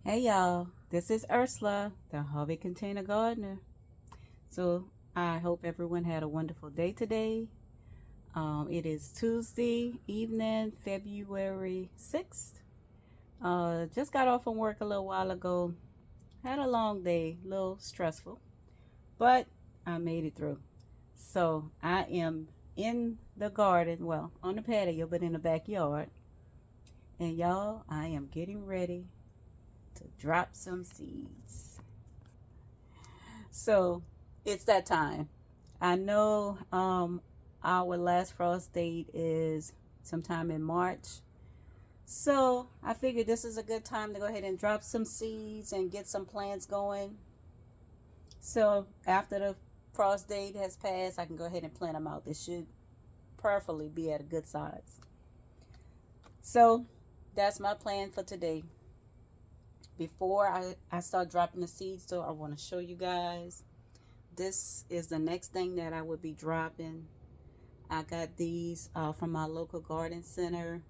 Hey y'all, this is Ursula, the Hobby Container Gardener. So I hope everyone had a wonderful day today. It is Tuesday evening, February 6th. Just got off from work a little while ago. Had a long day, a little stressful, but I made it through. So I am in the garden, well, on the patio, but in the backyard. And y'all, I am getting ready to drop some seeds. So it's that time. I know our last frost date is sometime in March. So I figured this is a good time to go ahead and drop some seeds and get some plants going. So after the frost date has passed, I can go ahead and plant them out. They should perfectly be at a good size. So that's my plan for today. Before I start dropping the seeds, so I want to show you guys. This is the next thing that I would be dropping. I got these from my local garden center.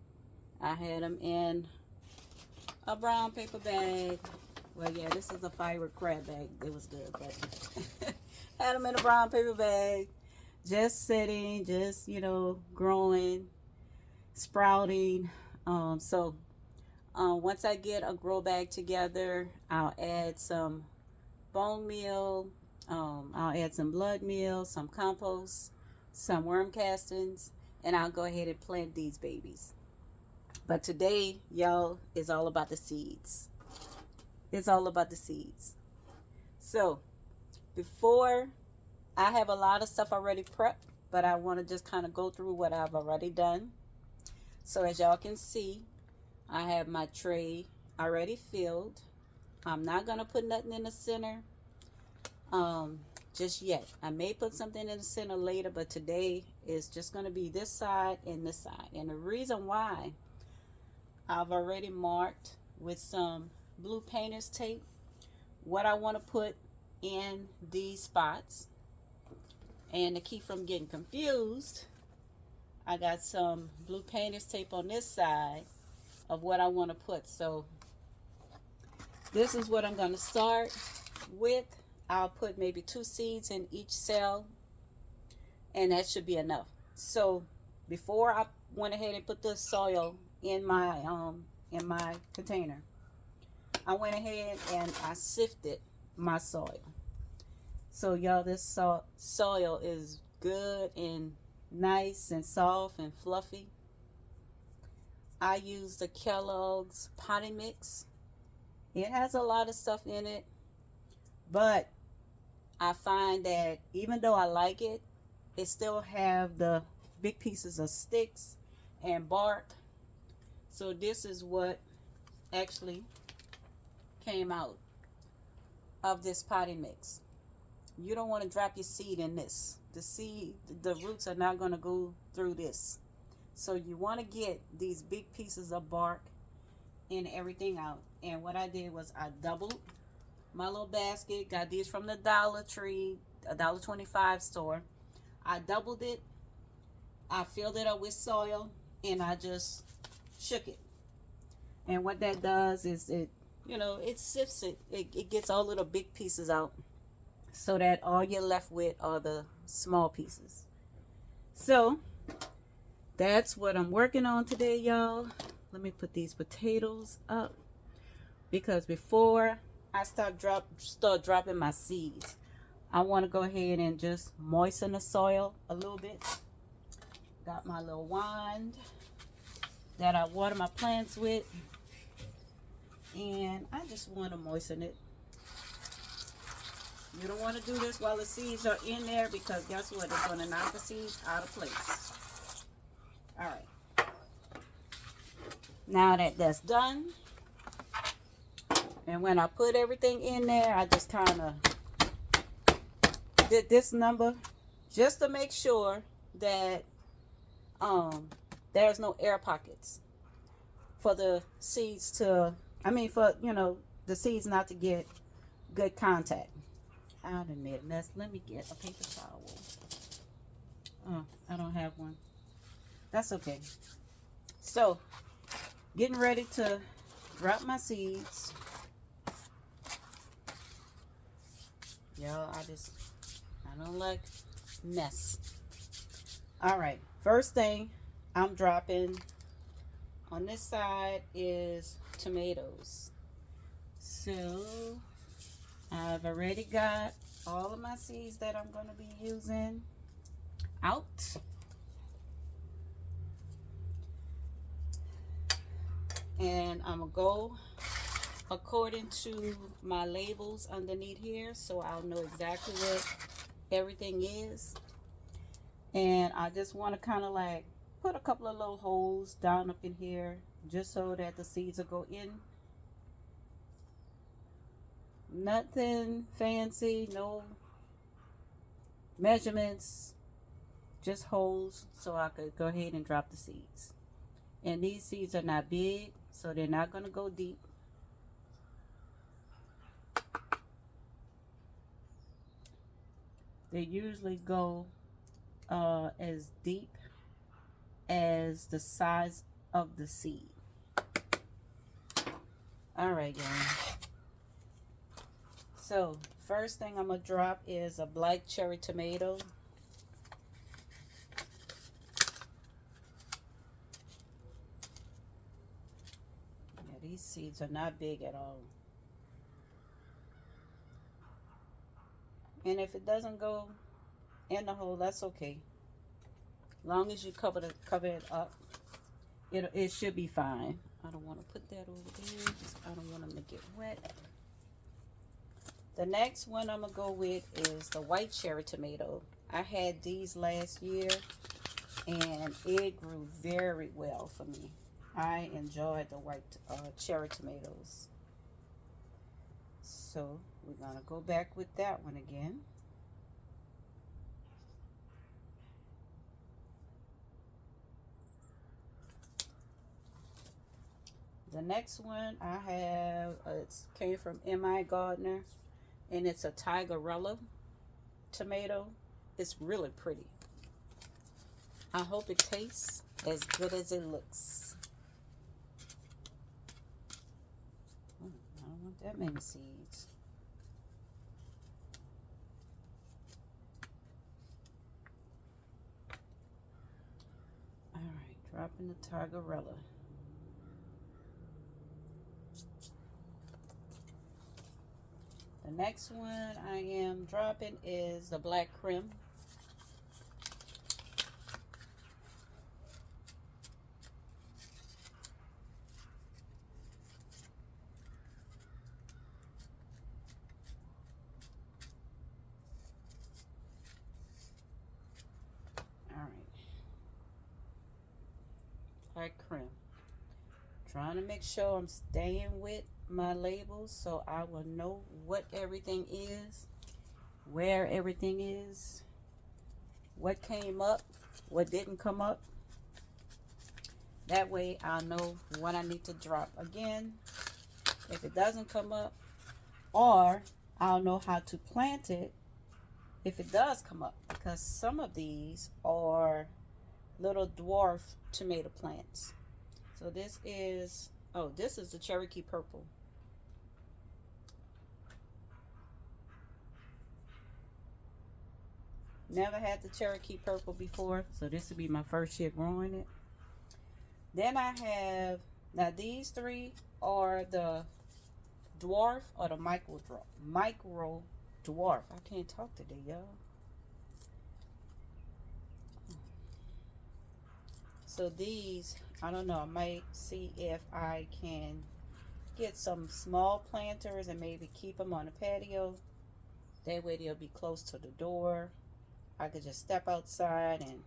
I had them in a brown paper bag. Well, yeah, this is a fiber crab bag. It was good, but had them in a brown paper bag. Just sitting, just, growing, sprouting. Once I get a grow bag together, I'll add some bone meal. I'll add some blood meal, some compost, some worm castings, and I'll go ahead and plant these babies. But today, y'all, is all about the seeds. It's all about the seeds. So, before I have a lot of stuff already prepped, but I want to just kind of go through what I've already done. So, as y'all can see, I have my tray already filled. I'm not going to put nothing in the center just yet. I may put something in the center later, but today is just going to be this side and this side. And the reason why, I've already marked with some blue painter's tape what I want to put in these spots. And to keep from getting confused, I got some blue painter's tape on this side of what I want to put. So this is what I'm going to start with. I'll put maybe 2 seeds in each cell, and that should be enough. So before I went ahead and put the soil in my container, I went ahead and I sifted my soil. So y'all, this soil is good and nice and soft and fluffy. I use the Kellogg's potting mix. It has a lot of stuff in it, but I find that even though I like it, it still have the big pieces of sticks and bark. So this is what actually came out of this potting mix. You don't want to drop your seed in this. The roots are not going to go through this. So you want to get these big pieces of bark and everything out. And what I did was I doubled my little basket. Got these from the Dollar Tree, a $1.25 store. I doubled it. I filled it up with soil, and I just shook it. And what that does is it sifts it. It gets all little big pieces out, so that all you're left with are the small pieces. So that's what I'm working on today, y'all. Let me put these potatoes up, because before I start dropping my seeds, I want to go ahead and just moisten the soil a little bit. Got my little wand that I water my plants with, and I just want to moisten it. You don't want to do this while the seeds are in there, because guess what? It's going to knock the seeds out of place. All right. Now that that's done, and when I put everything in there, I just kind of did this number just to make sure that there's no air pockets for the seeds to, the seeds not to get good contact. I'll admit, let me get a paper towel. Oh, I don't have one. That's okay. So, getting ready to drop my seeds. Y'all, I don't like mess. All right, first thing I'm dropping on this side is tomatoes. So I've already got all of my seeds that I'm going to be using out. And I'm going to go according to my labels underneath here so I'll know exactly what everything is. And I just want to kind of like put a couple of little holes down up in here just so that the seeds will go in. Nothing fancy, no measurements, just holes so I could go ahead and drop the seeds. And these seeds are not big, so they're not going to go deep. They usually go as deep as the size of the seed. All right, y'all. So first thing I'm gonna drop is a black cherry tomato. Yeah, these seeds are not big at all. And if it doesn't go in the hole, that's okay. Long as you cover it up, it should be fine. I don't want to put that over there because I don't want them to get wet. The next one I'm gonna go with is the white cherry tomato. I had these last year and it grew very well for me. I enjoyed the white cherry tomatoes. So we're gonna go back with that one again. The next one I have, it came from M.I. Gardner, and it's a Tigerella tomato. It's really pretty. I hope it tastes as good as it looks. I don't want that many seeds. All right, dropping the Tigerella. The next one I am dropping is the black Krim. All right, black Krim. Trying to make sure I'm staying with my labels so I will know what everything is, where everything is, what came up, what didn't come up. That way I'll know what I need to drop again if it doesn't come up, or I'll know how to plant it if it does come up, because some of these are little dwarf tomato plants. So this is, oh, this is the Cherokee Purple. Never had the Cherokee Purple before, so this will be my first year growing it. Then I have, now these three are the dwarf or the micro dwarf. I can't talk today, y'all. So these, I don't know, I might see if I can get some small planters and maybe keep them on the patio. That way they'll be close to the door. I could just step outside and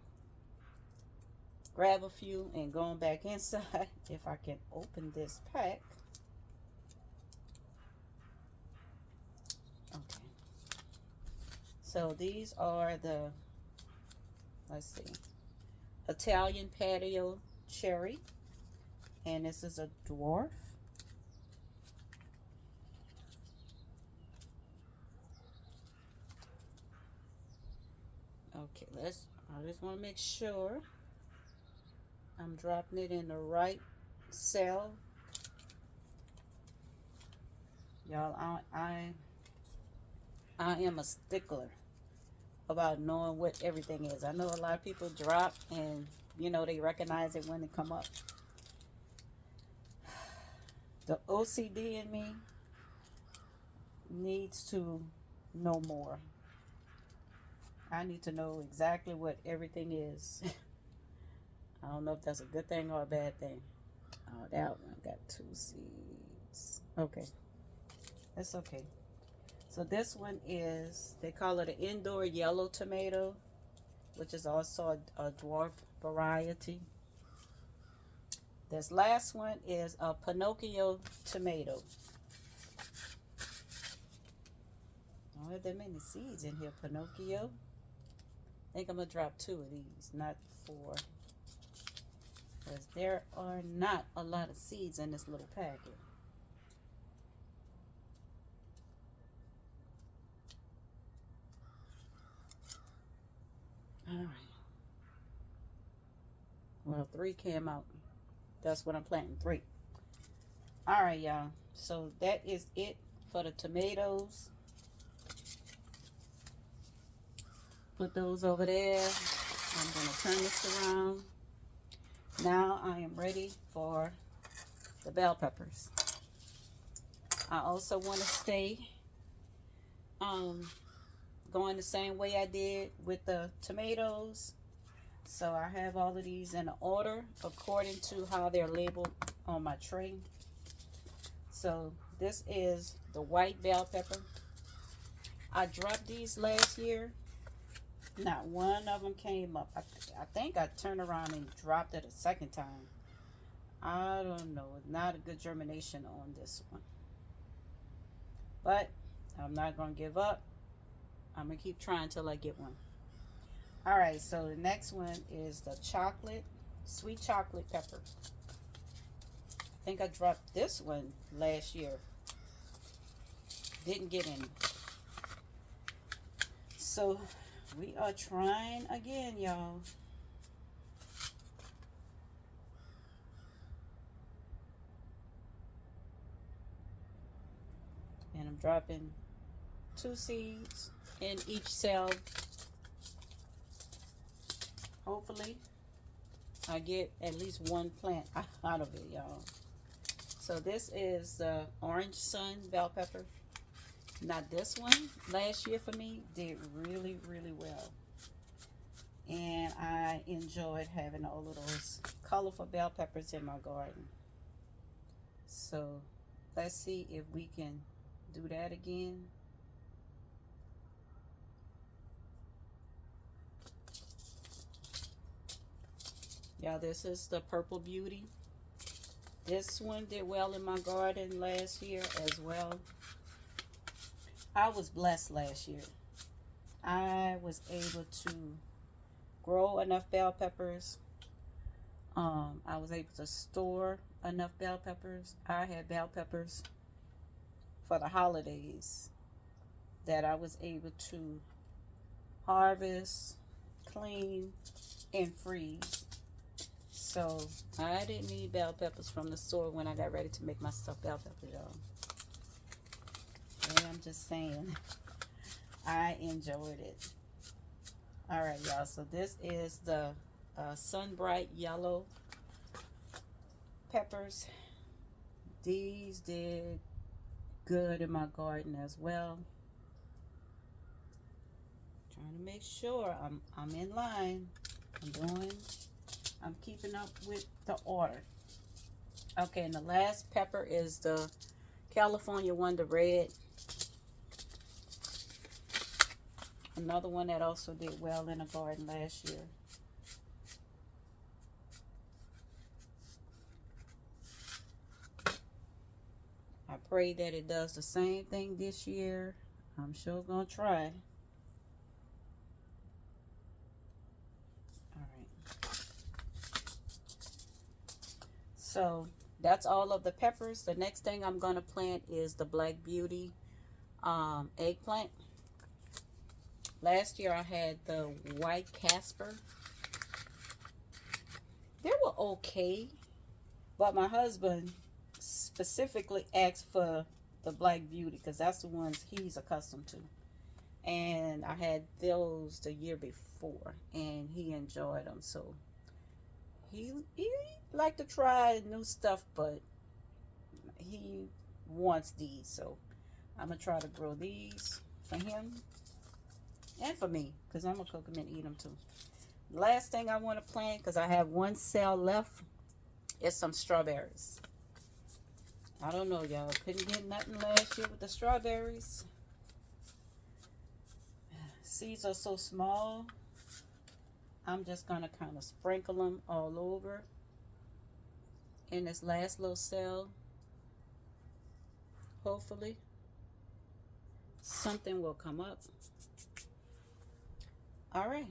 grab a few and go back inside if I can open this pack. Okay. So these are the, let's see, Italian patio cherry. And this is a dwarf. Okay, I just want to make sure I'm dropping it in the right cell. Y'all, I am a stickler about knowing what everything is. I know a lot of people drop and you know they recognize it when they come up. The OCD in me needs to know more. I need to know exactly what everything is. I don't know if that's a good thing or a bad thing. Oh, that one got 2 seeds. Okay, that's okay. So this one is, they call it an indoor yellow tomato, which is also a dwarf variety. This last one is a Pinocchio tomato. I don't have that many seeds in here, Pinocchio. I think I'm going to drop 2 of these, not 4. Because there are not a lot of seeds in this little packet. Alright. Well, 3 came out. That's what I'm planting, 3. Alright, y'all. So that is it for the tomatoes. Put those over there. I'm going to turn this around. Now I am ready for the bell peppers. I also want to stay going the same way I did with the tomatoes. So I have all of these in order according to how they're labeled on my tray. So this is the white bell pepper. I dropped these last year. Not one of them came up. I think I turned around and dropped it a second time. I don't know. Not a good germination on this one. But I'm not going to give up. I'm going to keep trying until I get one. Alright, so the next one is the sweet chocolate pepper. I think I dropped this one last year. Didn't get any. So we are trying again, y'all. And I'm dropping 2 seeds in each cell. Hopefully, I get at least 1 plant out of it, y'all. So this is the Orange Sun bell pepper. Now this one, last year for me, did really, really well. And I enjoyed having all of those colorful bell peppers in my garden. So let's see if we can do that again. Y'all, this is the Purple Beauty. This one did well in my garden last year as well. I was blessed last year. I was able to grow enough bell peppers. I was able to store enough bell peppers. I had bell peppers for the holidays that I was able to harvest, clean, and freeze. So I didn't need bell peppers from the store when I got ready to make my stuffed bell peppers, y'all. And I'm just saying, I enjoyed it. All right, y'all. So this is the Sunbright Yellow peppers. These did good in my garden as well. Trying to make sure I'm in line. I'm keeping up with the order. Okay, and the last pepper is the California Wonder Red. Another one that also did well in the garden last year. I pray that it does the same thing this year. I'm sure gonna try. So that's all of the peppers. The next thing I'm going to plant is the Black Beauty eggplant. Last year I had the White Casper. They were okay, but my husband specifically asked for the Black Beauty because that's the ones he's accustomed to. and I had those the year before, and he enjoyed them. So he liked to try new stuff, but he wants these. So I'm gonna try to grow these for him and for me, because I'm gonna cook them and eat them too. Last thing I want to plant, because I have one cell left, is some strawberries. I don't know, y'all. Couldn't get nothing last year with the strawberries. Seeds are so small. I'm just going to kind of sprinkle them all over in this last little cell. Hopefully, something will come up. All right.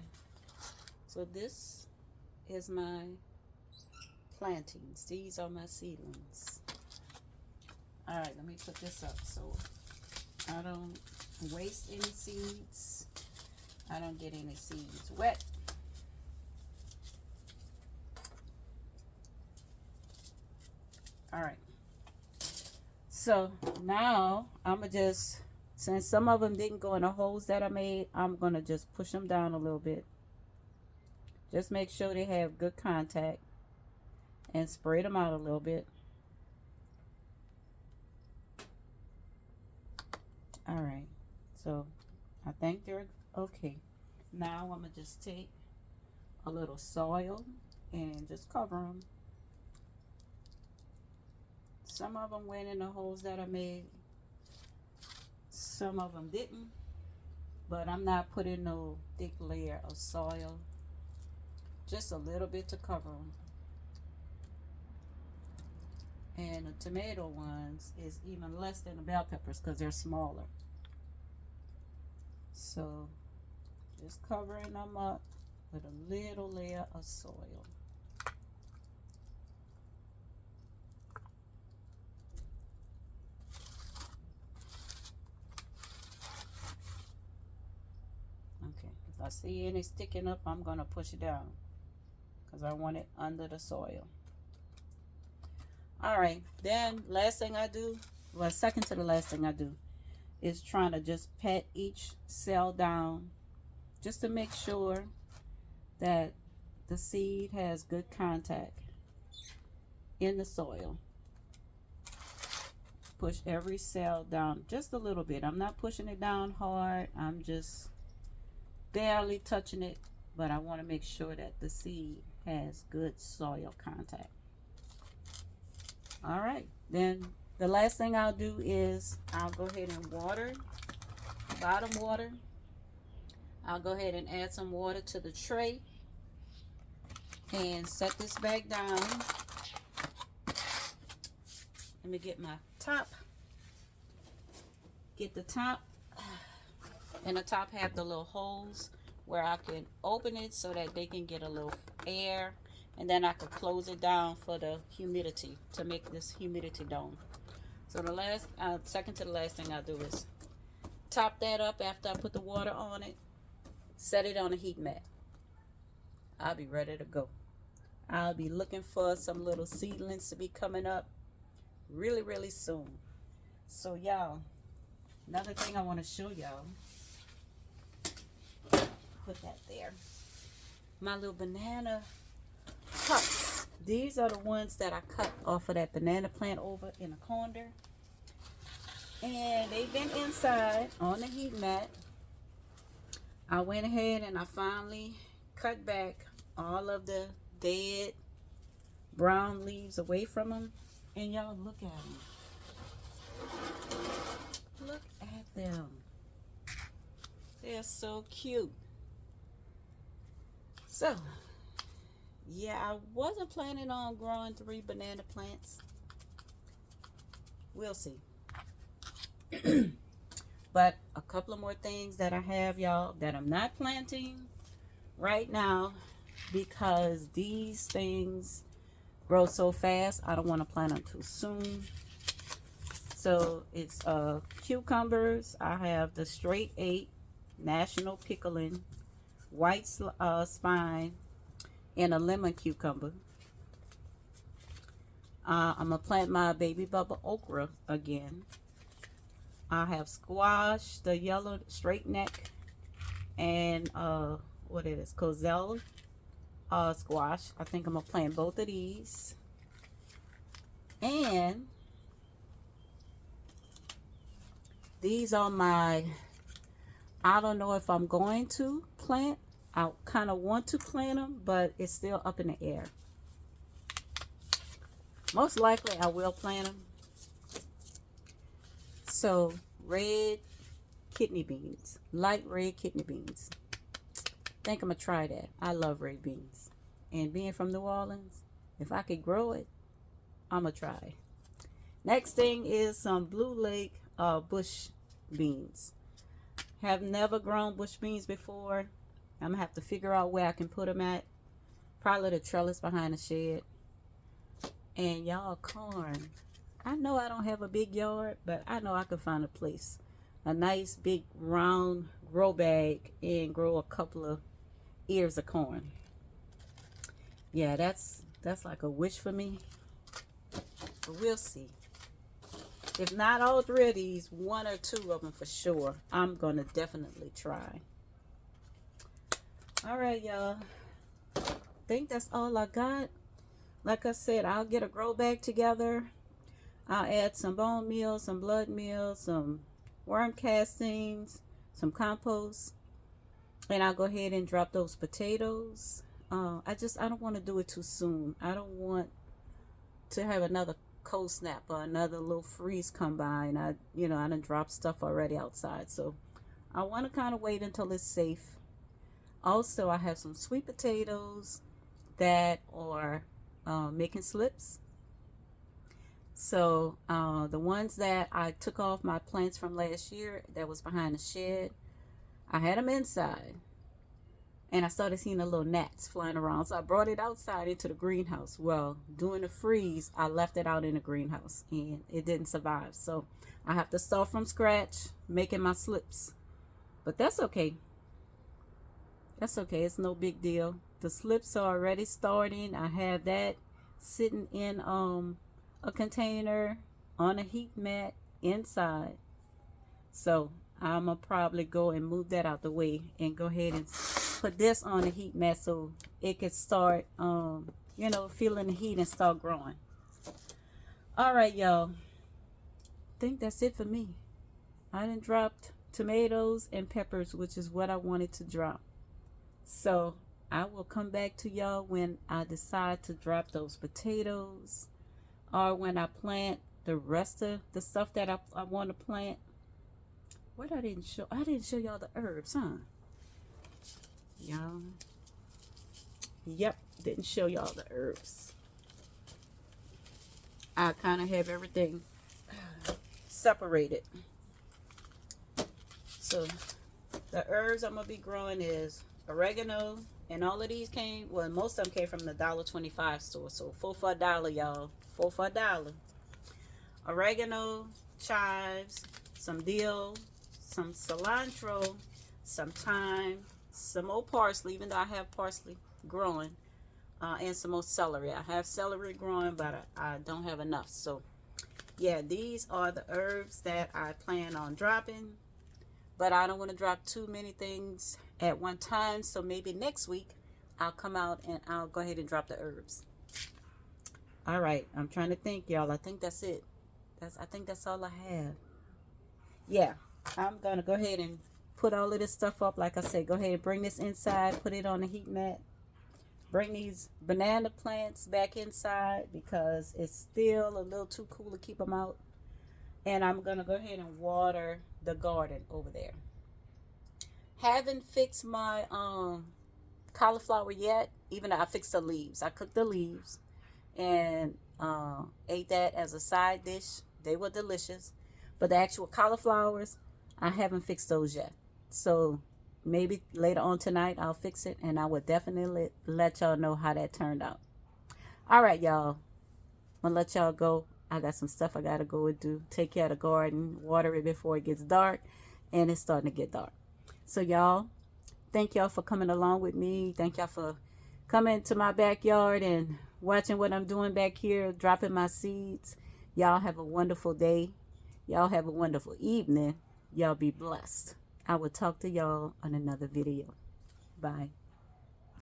So this is my plantings. These are my seedlings. All right, let me put this up so I don't waste any seeds. I don't get any seeds wet. All right. So now I'm going to just, since some of them didn't go in the holes that I made, I'm going to just push them down a little bit. Just make sure they have good contact and spray them out a little bit. All right, so I think they're okay. Now I'm gonna just take a little soil and just cover them. Some of them went in the holes that I made. Some of them didn't, but I'm not putting no thick layer of soil. Just a little bit to cover them. And the tomato ones is even less than the bell peppers because they're smaller. So just covering them up with a little layer of soil. Okay, if I see any sticking up, I'm going to push it down because I want it under the soil. All right, then last thing I do, well, second to the last thing I do is trying to just pat each cell down just to make sure that the seed has good contact in the soil. Push every cell down just a little bit. I'm not pushing it down hard. I'm just barely touching it, but I want to make sure that the seed has good soil contact. All right, then the last thing I'll do is I'll go ahead and water, bottom water. I'll go ahead and add some water to the tray and set this back down. Let me get my top. Get the top, and the top have the little holes where I can open it so that they can get a little air, and then I can close it down for the humidity to make this humidity dome. So the last, second to the last thing I do is top that up after I put the water on it, set it on a heat mat. I'll be ready to go. I'll be looking for some little seedlings to be coming up really, really soon. So y'all, another thing I want to show y'all, put that there. My little banana cups. These are the ones that I cut off of that banana plant over in the corner. And they've been inside on the heat mat. I went ahead and I finally cut back all of the dead brown leaves away from them. And y'all look at them. Look at them. They're so cute. So, yeah, I wasn't planning on growing 3 banana plants. We'll see. But a couple of more things that I have, y'all, that I'm not planting right now because these things grow so fast. I don't want to plant them too soon. So it's cucumbers. I have the straight 8 National Pickling white spine and a lemon cucumber. I'm gonna plant my baby bubba okra again. I have squash, the yellow straight neck, and what it is, Cozell squash. I think I'm gonna plant both of these. And these are my, I don't know if I'm going to plant. I kind of want to plant them, but it's still up in the air. Most likely I will plant them. So red kidney beans, light red kidney beans. I think I'm gonna try that. I love red beans. And being from New Orleans, if I could grow it, I'm gonna try. Next thing is some Blue Lake bush beans. Have never grown bush beans before. I'm gonna have to figure out where I can put them at. Probably the trellis behind the shed. And y'all, corn. I know I don't have a big yard, but I know I could find a place. A nice big round grow bag and grow a couple of ears of corn. Yeah, that's like a wish for me. But we'll see. If not all three of these, one or two of them for sure, I'm gonna definitely try. All right, y'all. I think that's all I got. Like I said, I'll get a grow bag together. I'll add some bone meal, some blood meal, some worm castings, some compost, and I'll go ahead and drop those potatoes. I don't want to do it too soon. I don't want to have another cold snap or another little freeze come by, and I done dropped stuff already outside. So I want to kind of wait until it's safe. Also, I have some sweet potatoes that are making slips. So the ones that I took off my plants from last year that was behind the shed, I had them inside. And I started seeing the little gnats flying around. So I brought it outside into the greenhouse. Well, during the freeze, I left it out in the greenhouse and it didn't survive. So I have to start from scratch, making my slips. But that's okay. That's okay. It's no big deal. The slips are already starting. I have that sitting in a container on a heat mat inside. So I'm going to probably go and move that out the way and go ahead and put this on the heat mat so it can start, feeling the heat and start growing. All right, y'all. I think that's it for me. I done dropped tomatoes and peppers, which is what I wanted to drop. So I will come back to y'all when I decide to drop those potatoes or when I plant the rest of the stuff that I want to plant. What I didn't show y'all the herbs, huh? Y'all. Yep, didn't show y'all the herbs. I kind of have everything separated. So the herbs I'm gonna be growing is oregano, and all of these most of them came from the $1.25 store. So 4 for $1, y'all. 4 for $1. Oregano, chives, some dill, some cilantro, some thyme, some more parsley, even though I have parsley growing, and some more celery. I have celery growing, but I don't have enough. So yeah, these are the herbs that I plan on dropping, but I don't want to drop too many things at one time. So maybe next week I'll come out and I'll go ahead and drop the herbs. All right, I'm trying to think, y'all. I think that's it. I think that's all I have. Yeah, I'm gonna go ahead and put all of this stuff up. Like I said, go ahead and bring this inside, put it on the heat mat. Bring these banana plants back inside because it's still a little too cool to keep them out. And I'm gonna go ahead and water the garden over there. Haven't fixed my cauliflower yet, even though I fixed the leaves. I cooked the leaves and ate that as a side dish. They were delicious. But the actual cauliflowers, I haven't fixed those yet. So maybe later on tonight I'll fix it, and I will definitely let y'all know how that turned out. All right, y'all. I'm gonna let y'all go. I got some stuff I gotta go and do. Take care of the garden, water it before it gets dark, and it's starting to get dark. So y'all, thank y'all for coming along with me. Thank y'all for coming to my backyard and watching what I'm doing back here, dropping my seeds. Y'all have a wonderful day. Y'all have a wonderful evening. Y'all be blessed. I will talk to y'all on another video. Bye.